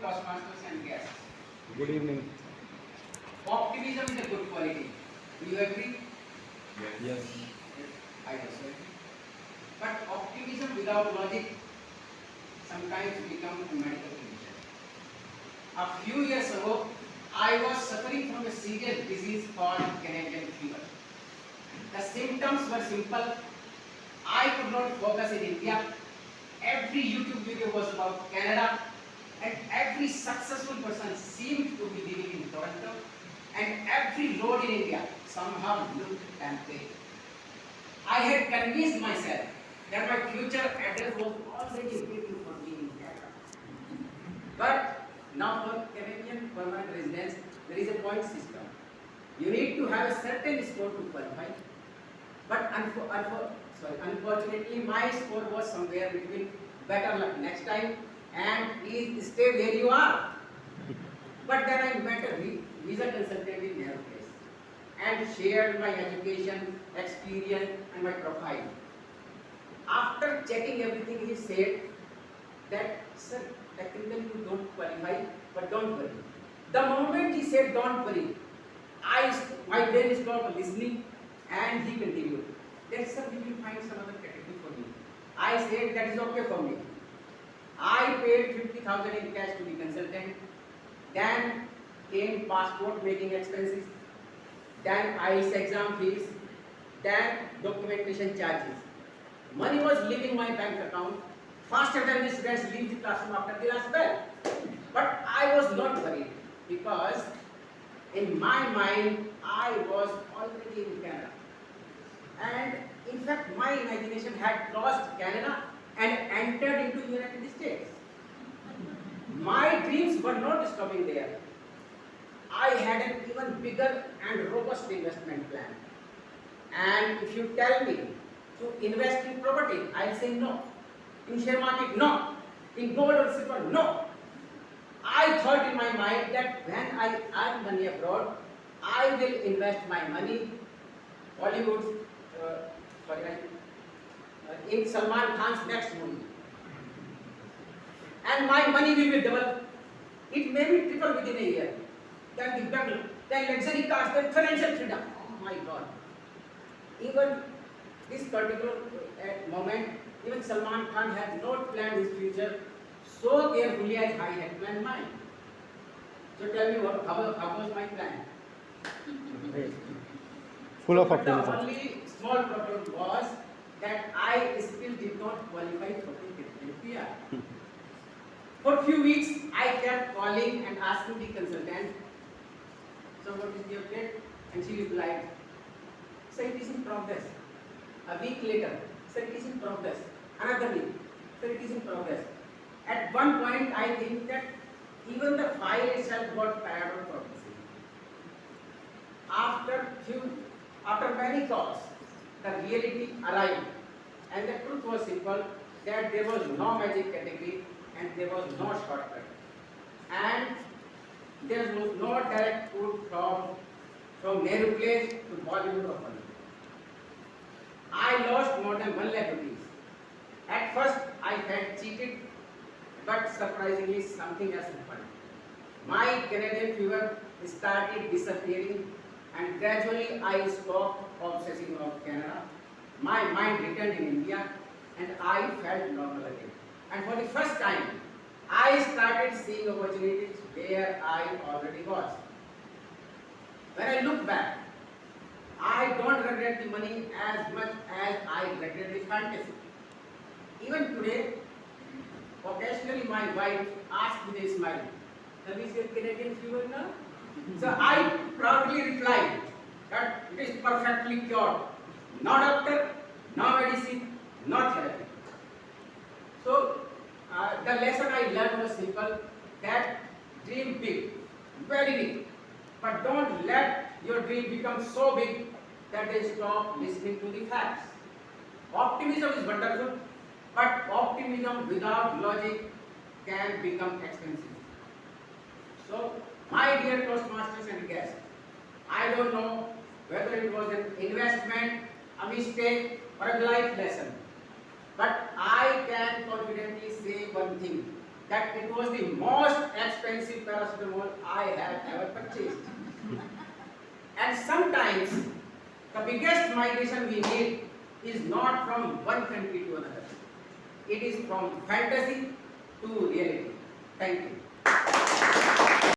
Toastmasters and guests. Good evening. Optimism is a good quality. Do you agree? Yes. Yes, I also agree. But optimism without logic sometimes becomes a medical condition. A few years ago, I was suffering from a serious disease called Canadian fever. The symptoms were simple. I could not focus in India. Every YouTube video was about Canada, and every successful person seemed to be living in Toronto, and every road in India somehow looked empty. I had convinced myself that my future address was already waiting for me in Canada. But now for Canadian permanent residents, there is a point system. You need to have a certain score to qualify. But unfortunately, my score was somewhere between better luck next time and please stay where you are. But then I met a visa consultant in their place and shared my education, experience and my profile. After checking everything, he said that, sir, technically you don't qualify, but don't worry. The moment he said don't worry, my brain stopped listening and he continued. Then, sir, we will find some other category for you. I said that is okay for me. I paid 50,000 in cash to the consultant. Then came passport making expenses. Then IELTS exam fees. Then documentation charges. Money was leaving my bank account faster than the students leave the classroom after the last bell. But I was not worried because in my mind I was already in Canada. And in fact my imagination had crossed Canada and entered into the United States. My dreams were not stopping there. I had an even bigger and robust investment plan. And if you tell me to invest in property, I'll say no. In share market, no. In gold or silver, no. I thought in my mind that when I earn money abroad, I will invest my money Hollywood, in Salman Khan's next movie. And my money will be double. It may be triple within a year. Then the double, then luxury cars, then financial freedom. Oh my God. Even this particular moment, even Salman Khan had not planned his future so carefully as I had planned mine. So tell me how was my plan? Full of The optimism. only small problem was that I still did not qualify for the Canadian PR. For a few weeks, I kept calling and asking the consultant, so what is the update? And she replied, sir, it is in progress. A week later, sir, it is in progress. Another week, sir, it is in progress. At one point, I think that even the file itself got tired of processing. After many calls, the reality arrived, and the truth was simple, that there was no magic category and there was no shortcut. And there was no direct route from Nehru Place to Bollywood or Hollywood. I lost more than 1 lakh rupees. At first, I felt cheated, but surprisingly, something else happened. My Canadian fever started disappearing, and gradually I stopped obsessing about Canada. My mind returned in India, and I felt normal again. And for the first time, I started seeing opportunities where I already was. When I look back, I don't regret the money as much as I regret the fantasy. Even today, occasionally my wife asks with a smile, "Have you seen Canadian fever now?" So I proudly replied that it is perfectly cured. No doctor, no medicine, no therapy. So the lesson I learned was simple, that dream big, very big, but don't let your dream become so big that they stop listening to the facts. Optimism is wonderful, but optimism without logic can become expensive. So, my dear Toastmasters and guests, I don't know whether it was an investment, a mistake, or a life lesson, but I can confidently say one thing, that it was the most expensive paracetamol I have ever purchased. And sometimes the biggest migration we need is not from one country to another. It is from fantasy to reality. Thank you.